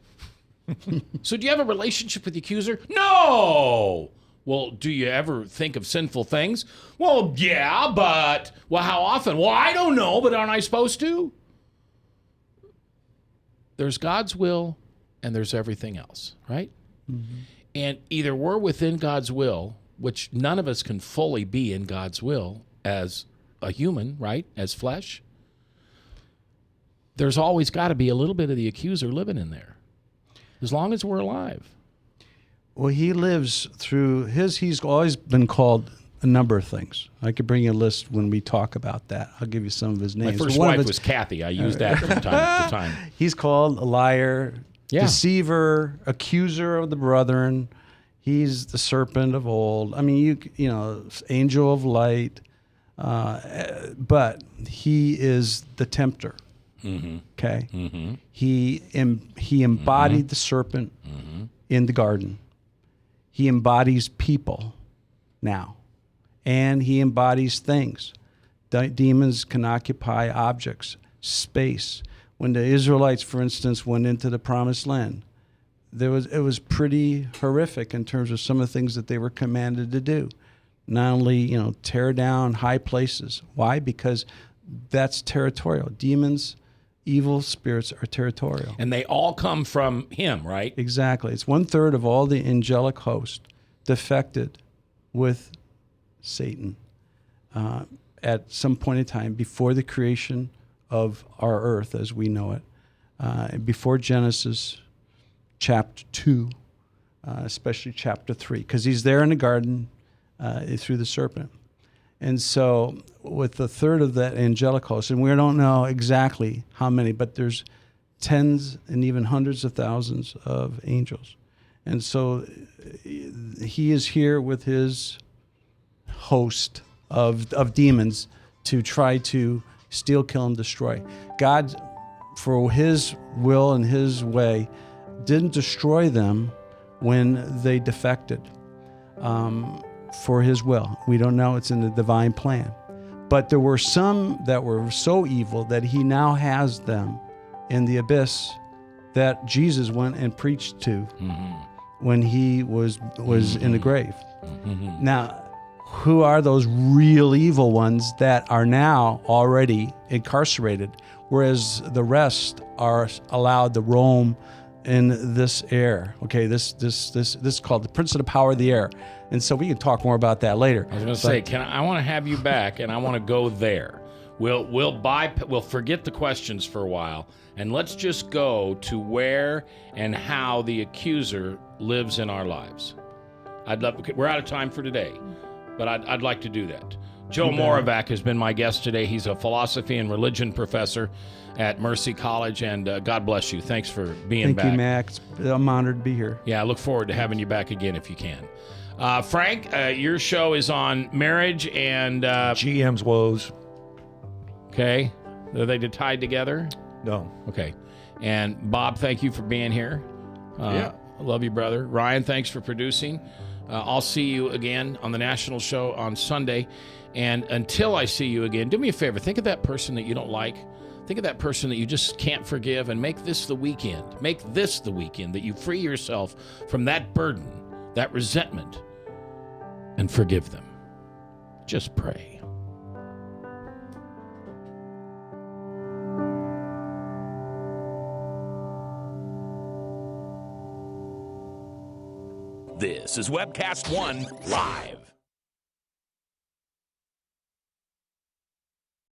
So do you have a relationship with the accuser? No. Well, do you ever think of sinful things? Well, yeah, but, well, how often? Well, I don't know, but aren't I supposed to? There's God's will and there's everything else, right? Mm-hmm. And either we're within God's will, which none of us can fully be in God's will as a human, right? As flesh. There's always got to be a little bit of the accuser living in there, as long as we're alive. Well, he lives through he's always been called a number of things. I could bring you a list when we talk about that. I'll give you some of his names. My first wife was Kathy. I used that from time to time. He's called a liar, deceiver, accuser of the brethren. He's the serpent of old. I mean, you know, angel of light. But he is the tempter. Mm-hmm. Okay? Mm-hmm. He embodied the serpent in the garden. He embodies people now, and he embodies things. Demons can occupy objects, space. When the Israelites, for instance, went into the Promised Land, it was pretty horrific in terms of some of the things that they were commanded to do. Not only, tear down high places. Why? Because that's territorial. Demons, evil spirits are territorial. And they all come from him, right? Exactly. It's 1/3 of all the angelic host defected with Satan at some point in time before the creation of our earth as we know it, before Genesis chapter 2, especially chapter 3, because he's there in the garden through the serpent. And so with 1/3 of that angelic host, and we don't know exactly how many, but there's tens and even hundreds of thousands of angels. And so he is here with his host of demons to try to steal, kill, and destroy. God, for his will and his way, didn't destroy them when they defected for his will. We don't know. It's in the divine plan. But there were some that were so evil that he now has them in the abyss that Jesus went and preached to when he was in the grave. Now, who are those real evil ones that are now already incarcerated, whereas the rest are allowed to roam in this air? Okay, this is called the prince of the power of the air, and so we can talk more about that later. I was going to say, I want to have you back, and I want to go there. We'll forget the questions for a while, and let's just go to where and how the accuser lives in our lives. We're out of time for today, but I'd like to do that. Joe Moravec has been my guest today. He's a philosophy and religion professor at Mercy College, and God bless you. Thanks for being back. Thank you, Max. I'm honored to be here. Yeah, I look forward to having you back again if you can. Frank, your show is on marriage and GM's woes. Okay. Are they tied together? No. Okay. And Bob, thank you for being here. Yeah. I love you, brother. Ryan, thanks for producing. I'll see you again on the national show on Sunday. And until I see you again, do me a favor. Think of that person that you don't like. Think of that person that you just can't forgive, and make this the weekend. Make this the weekend that you free yourself from that burden, that resentment, and forgive them. Just pray. This is Webcast One Live.